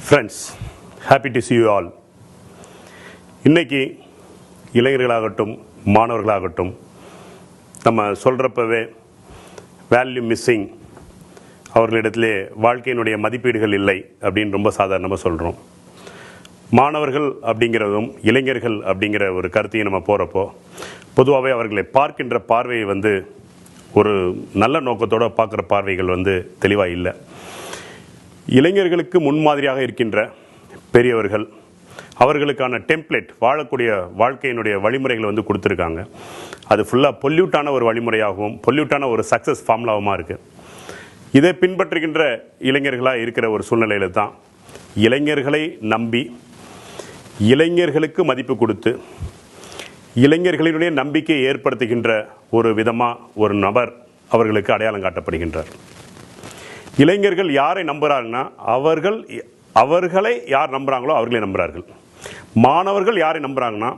Friends, happy to see you all. இன்னைக்கு இளைஞர்களாகட்டும் மாணவர்களாகட்டும் நம்ம சொல்கிறப்பவே value missing, அவர்களிடத்திலே வாழ்க்கையினுடைய மதிப்பீடுகள் இல்லை அப்படின்னு ரொம்ப சாதாரணமாக சொல்கிறோம். மாணவர்கள் அப்படிங்கிறதும் இளைஞர்கள் அப்படிங்கிற ஒரு கருத்தையும் நம்ம போகிறப்போ பொதுவாகவே அவர்களை பார்க்கின்ற பார்வையை ஒரு நல்ல நோக்கத்தோடு பார்க்குற பார்வைகள் தெளிவாக இல்லை. இளைஞர்களுக்கு முன்மாதிரியாக இருக்கின்ற பெரியவர்கள் அவர்களுக்கான டெம்ப்ளேட், வாழக்கூடிய வாழ்க்கையினுடைய வழிமுறைகளை கொடுத்துருக்காங்க. அது ஃபுல்லாக பொல்யூட்டான ஒரு வழிமுறையாகவும் பொல்யூட்டான ஒரு சக்ஸஸ் ஃபார்முலாவுமா இருக்குது. இதை பின்பற்றுகின்ற இளைஞர்களாக இருக்கிற ஒரு சூழ்நிலையில் தான் இளைஞர்களை நம்பி இளைஞர்களுக்கு மதிப்பு கொடுத்து இளைஞர்களினுடைய நம்பிக்கையை ஏற்படுத்துகின்ற ஒரு விதமாக ஒரு நபர் அவர்களுக்கு அடையாளம் காட்டப்படுகின்றார். இளைஞர்கள் யாரை நம்புகிறாங்கன்னா அவர்களை யார் நம்புகிறாங்களோ அவர்களே நம்புகிறார்கள். மாணவர்கள் யாரை நம்புகிறாங்கன்னா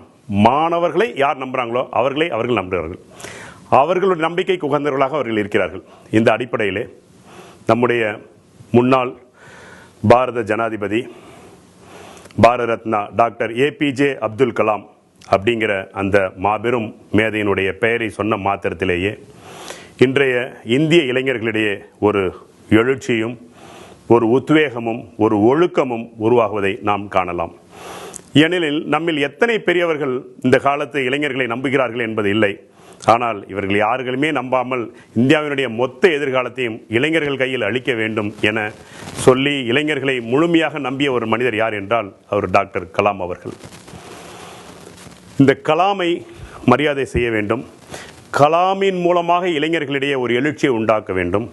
மாணவர்களை யார் நம்புகிறாங்களோ அவர்கள் நம்புகிறார்கள். அவர்களுடைய நம்பிக்கைக்கு உகந்தவர்களாக அவர்கள் இருக்கிறார்கள். இந்த அடிப்படையிலே நம்முடைய முன்னாள் பாரத ஜனாதிபதி பாரத ரத்னா டாக்டர் ஏபிஜே அப்துல் கலாம் அப்படிங்கிற அந்த மாபெரும் மேதையினுடைய பெயரை சொன்ன மாத்திரத்திலேயே இன்றைய இந்திய இளைஞர்களிடையே ஒரு எழுச்சியும் ஒரு உத்வேகமும் ஒரு ஒழுக்கமும் உருவாகுவதை நாம் காணலாம். ஏனெனில் நம்மில் எத்தனை பெரியவர்கள் இந்த காலத்து இளைஞர்களை நம்புகிறார்கள் என்பது இல்லை. ஆனால் இவர்கள் யாருகளுமே நம்பாமல் இந்தியாவினுடைய மொத்த எதிர்காலத்தையும் இளைஞர்கள் கையில் அளிக்க வேண்டும் என சொல்லி இளைஞர்களை முழுமையாக நம்பிய ஒரு மனிதர் யார் என்றால் அவர் டாக்டர் கலாம் அவர்கள். இந்த கலாமை மரியாதை செய்ய வேண்டும். கலாமின் மூலமாக இளைஞர்களிடையே ஒரு எழுச்சியை உண்டாக்க வேண்டும்.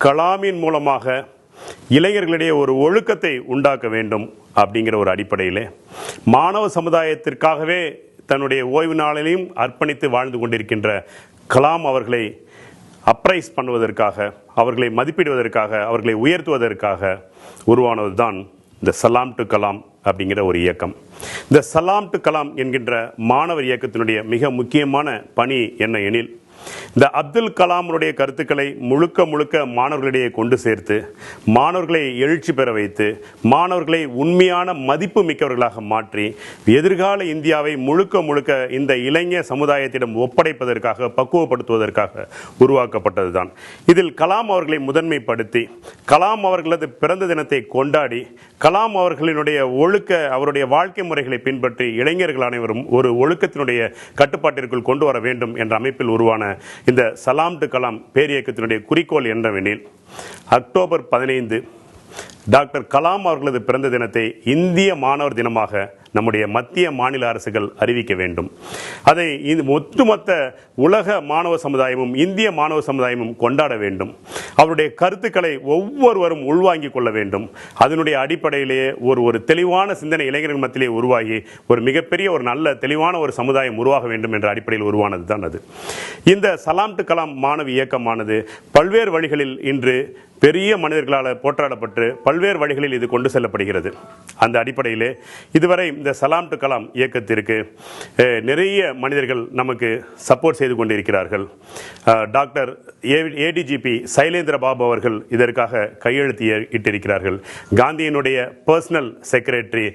கலாமின் மூலமாக இளைஞர்களிடையே ஒரு ஒழுக்கத்தை உண்டாக்க வேண்டும். அப்படிங்கிற ஒரு அடிப்படையிலே மாணவ சமுதாயத்திற்காகவே தன்னுடைய ஓய்வு நாளிலையும் அர்ப்பணித்து வாழ்ந்து கொண்டிருக்கின்ற கலாம் அவர்களை அப்ரைஸ் பண்ணுவதற்காக, அவர்களை மதிப்பிடுவதற்காக, அவர்களை உயர்த்துவதற்காக உருவானது தான் இந்த சலாம் டு கலாம் அப்படிங்கிற ஒரு இயக்கம். இந்த சலாம் டு கலாம் என்கின்ற மாணவர் இயக்கத்தினுடைய மிக முக்கியமான பணி என்ன எனில், இந்த அப்துல் கலாமுடைய கருத்துக்களை முழுக்க மாணவர்களிடையே கொண்டு சேர்த்து மாணவர்களை எழுச்சி பெற வைத்து மாணவர்களை உண்மையான மதிப்பு மிக்கவர்களாக மாற்றி எதிர்கால இந்தியாவை முழுக்க இந்த இளைஞர் சமுதாயத்திடம் ஒப்படைப்பதற்காக, பக்குவப்படுத்துவதற்காக உருவாக்கப்பட்டது தான். இதில் கலாம் அவர்களை முதன்மைப்படுத்தி கலாம் அவர்களது பிறந்த தினத்தை கொண்டாடி கலாம் அவர்களினுடைய அவருடைய வாழ்க்கை முறைகளை பின்பற்றி இளைஞர்கள் அனைவரும் ஒரு ஒழுக்கத்தினுடைய கட்டுப்பாட்டிற்குள் கொண்டு வர வேண்டும் என்ற அமைப்பில் உருவான இந்த சலாம் டு கலாம் பேரியக்கத்தினுடைய குறிக்கோள் என்னவெனில், அக்டோபர் 15 டாக்டர் கலாம் அவர்களது பிறந்த தினத்தை இந்திய மாணவர் தினமாக நம்முடைய மத்திய மாநில அரசுகள் அறிவிக்க வேண்டும். அதை ஒட்டுமொத்த உலக மாணவ சமுதாயமும் இந்திய மாணவ சமுதாயமும் கொண்டாட வேண்டும். அவருடைய கருத்துக்களை ஒவ்வொருவரும் உள்வாங்கிக் கொள்ள வேண்டும். அதனுடைய அடிப்படையிலேயே ஒரு தெளிவான சிந்தனை இளைஞர்கள் மத்தியிலே உருவாகி ஒரு மிகப்பெரிய ஒரு நல்ல தெளிவான ஒரு சமுதாயம் உருவாக வேண்டும் என்ற அடிப்படையில் உருவானது தான் அது. இந்த சலாம் டு கலாம் மாணவ இயக்கமானது பல்வேறு வழிகளில் இன்று பெரிய மனிதர்களால் போற்றாடப்பட்டு பல்வேறு வழிகளில் இது கொண்டு செல்லப்படுகிறது. அந்த அடிப்படையிலே இதுவரை இந்த சலாம் டு கலாம் இயக்கத்திற்கு நிறைய மனிதர்கள் நமக்கு சப்போர்ட் செய்து கொண்டிருக்கிறார்கள். டாக்டர் ஏடிஜிபி சைலேந்திர பாபு அவர்கள் இதற்காக கையெழுத்து இட்டிருக்கிறார்கள். காந்தியினுடைய பர்சனல் செக்ரட்டரி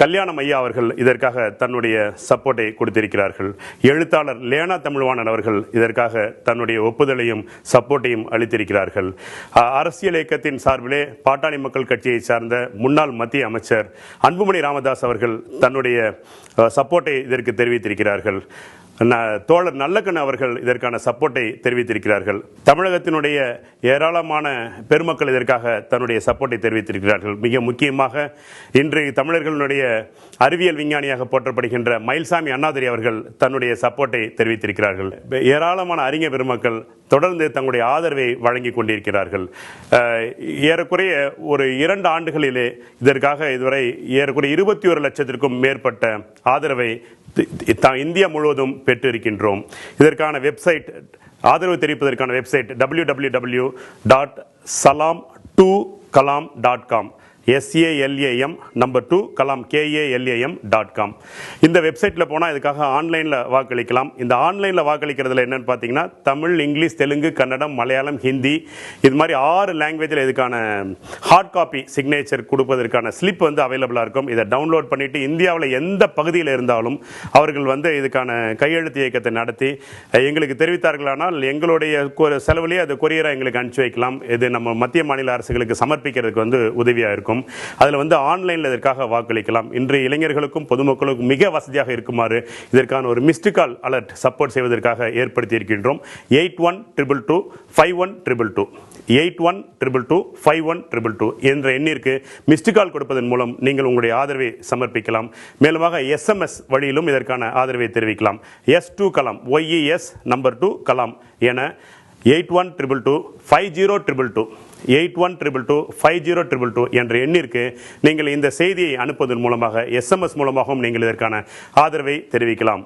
கல்யாணம் ஐயா அவர்கள் இதற்காக தன்னுடைய சப்போர்ட்டை கொடுத்திருக்கிறார்கள். எழுத்தாளர் லேனா தமிழ்வாணன் அவர்கள் இதற்காக தன்னுடைய ஒப்புதலையும் சப்போர்ட்டையும் அளித்திருக்கிறார்கள். அரசியல் இயக்கத்தின் சார்பிலே பாட்டாளி மக்கள் கட்சியை சார்ந்த முன்னாள் மத்திய அமைச்சர் அன்புமணி ராமதாஸ் அவர்கள் தன்னுடைய சப்போர்ட்டை இதற்கு தெரிவித்திருக்கிறார்கள். தோழர் நல்லக்கண்ணு அவர்கள் இதற்கான சப்போர்ட்டை தெரிவித்திருக்கிறார்கள். தமிழகத்தினுடைய ஏராளமான பெருமக்கள் இதற்காக தன்னுடைய சப்போர்ட்டை தெரிவித்திருக்கிறார்கள். மிக முக்கியமாக இன்று தமிழர்களுடைய அறிவியல் விஞ்ஞானியாக போற்றப்படுகின்ற மயில்சாமி அண்ணாதுரை அவர்கள் தன்னுடைய சப்போர்ட்டை தெரிவித்திருக்கிறார்கள். ஏராளமான அறிஞர் பெருமக்கள் தொடர்ந்து தங்களுடைய ஆதரவை வழங்கி கொண்டிருக்கிறார்கள். ஏறக்குறைய ஒரு 2 ஆண்டுகளிலே இதற்காக இதுவரை ஏறக்குறைய 21 லட்சத்திற்கும் மேற்பட்ட ஆதரவை இந்தியா முழுவதும் பெற்றிருக்கின்றோம். இதற்கான வெப்சைட், ஆதரவு தெரிவிப்பதற்கான website www.salam2kalam.com. SALAM number 2 Kalam KALAM.com. இந்த வெப்சைட்டில் போனால் இதுக்காக ஆன்லைனில் வாக்களிக்கலாம். இந்த ஆன்லைனில் வாக்களிக்கிறதுல என்னென்னு பார்த்தீங்கன்னா தமிழ், இங்கிலீஷ், தெலுங்கு, கன்னடம், மலையாளம், ஹிந்தி இது மாதிரி 6 லாங்குவேஜில் இதுக்கான ஹார்ட் காப்பி சிக்னேச்சர் கொடுப்பதற்கான ஸ்லிப் வந்து அவைலபிளாக இருக்கும். இதை டவுன்லோட் பண்ணிவிட்டு இந்தியாவில் எந்த பகுதியில் இருந்தாலும் அவர்கள் வந்து இதுக்கான கையெழுத்து இயக்கத்தை நடத்தி எங்களுக்கு தெரிவித்தார்களானால் எங்களுடைய செலவுலேயே அது கொரியராக எங்களுக்கு அனுப்பிச்சு வைக்கலாம். இது நம்ம மத்திய மாநில அரசுகளுக்கு சமர்ப்பிக்கிறதுக்கு வந்து உதவியாக இருக்கும். அதில் வந்து ஆன்லைனில் இதற்காக வாக்களிக்கலாம். இன்று இளைஞர்களுக்கும் பொதுமக்களுக்கும் மிக வசதியாக இருக்குமாறு இதற்கான ஒரு மிஸ்டு கால் அலர்ட் சப்போர்ட் செய்வதற்காக ஏற்படுத்தி இருக்கின்றோம். 8122 5122 8122 5122 என்ற எண்ணிற்கு மிஸ்டு கால் கொடுப்பதன் மூலம் நீங்கள் உங்களுடைய ஆதரவை சமர்ப்பிக்கலாம். மேலுமாக SMS வழியிலும் இதற்கான ஆதரவை தெரிவிக்கலாம். S2 Kalam YES number 2 Kalam என 8122 5022 8122 5022 என்ற எண்ணிற்கு நீங்கள் இந்த செய்தியை அனுப்புவதன் மூலமாக SMS மூலமாகவும் நீங்கள் இதற்கான ஆதரவை தெரிவிக்கலாம்.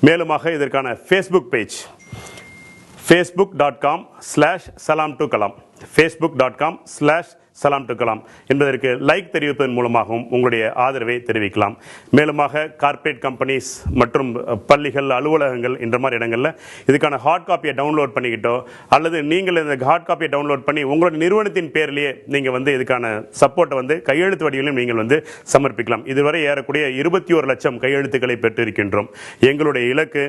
மேலுமாக இதற்கான ஃபேஸ்புக் பேஜ் facebook.com/salam2kalam facebook.com/salam2kalam என்பதற்கு லைக் தெரிவிப்பதன் மூலமாகவும் உங்களுடைய ஆதரவை தெரிவிக்கலாம். மேலுமாக கார்ப்பரேட் கம்பெனிஸ் மற்றும் பள்ளிகள், அலுவலகங்கள் என்ற மாதிரி இடங்களில் இதுக்கான ஹார்ட் காப்பியை டவுன்லோட் பண்ணிக்கிட்டோ அல்லது நீங்கள் இந்த ஹார்ட் காப்பியை டவுன்லோட் பண்ணி உங்களுடைய நிறுவனத்தின் பேரிலேயே நீங்கள் வந்து இதுக்கான சப்போர்ட்டை வந்து கையெழுத்து வடிவிலும் நீங்கள் வந்து சமர்ப்பிக்கலாம். இதுவரை ஏறக்கூடிய 21 லட்சம் கையெழுத்துக்களை பெற்றிருக்கின்றோம். எங்களுடைய இலக்கு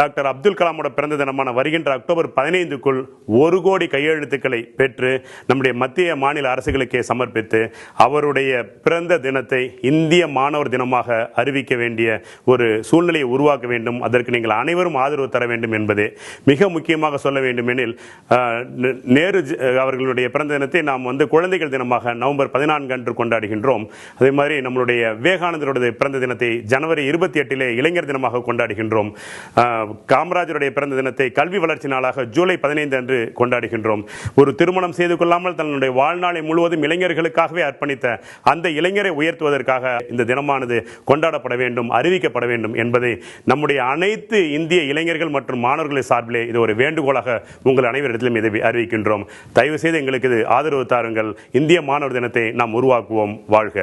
டாக்டர் அப்துல் கலாமோட பிறந்த தினமான வருகின்ற அக்டோபர் 15க்குள் 1 கோடி கையெழுத்துக்களை பெற்று நம்முடைய மத்திய மாநில அரசுகளுக்கே சமர்ப்பித்து அவருடைய பிறந்த தினத்தை இந்திய மாணவர் தினமாக அறிவிக்க வேண்டிய ஒரு சூழ்நிலையை உருவாக்க வேண்டும். அதற்கு நீங்கள் அனைவரும் ஆதரவு தர வேண்டும் என்பதே மிக முக்கியமாக சொல்ல வேண்டும். எனில் நேரு அவர்களுடைய பிறந்த தினத்தை நாம் வந்து குழந்தைகள் தினமாக நவம்பர் 14 அன்று கொண்டாடுகின்றோம். அதே மாதிரி நம்மளுடைய விவேகானந்தருடைய பிறந்த தினத்தை ஜனவரி 28 இளைஞர் தினமாக கொண்டாடுகின்றோம். காமராஜருடைய பிறந்த தினத்தை கல்வி வளர்ச்சி நாளாக ஜூலை 15 அன்று கொண்டாடுகின்றோம். ஒரு திருமணம் செய்து கொள்ளாமல் தன்னுடைய வாழ்நாளை முழுவதும் இளைஞர்களுக்காகவே அர்ப்பணித்த அந்த இளைஞரை உயர்த்துவதற்காக இந்த தினமானது கொண்டாடப்பட வேண்டும், அறிவிக்கப்பட வேண்டும் என்பதை நம்முடைய அனைத்து இந்திய இளைஞர்கள் மற்றும் மாணவர்களின் சார்பிலே இது ஒரு வேண்டுகோளாக உங்கள் அனைவரிடத்திலும் இதை அறிவிக்கின்றோம். தயவு செய்து எங்களுக்கு இது ஆதரவு தாருங்கள். இந்திய மாணவர் தினத்தை நாம் உருவாக்குவோம். வாழ்க.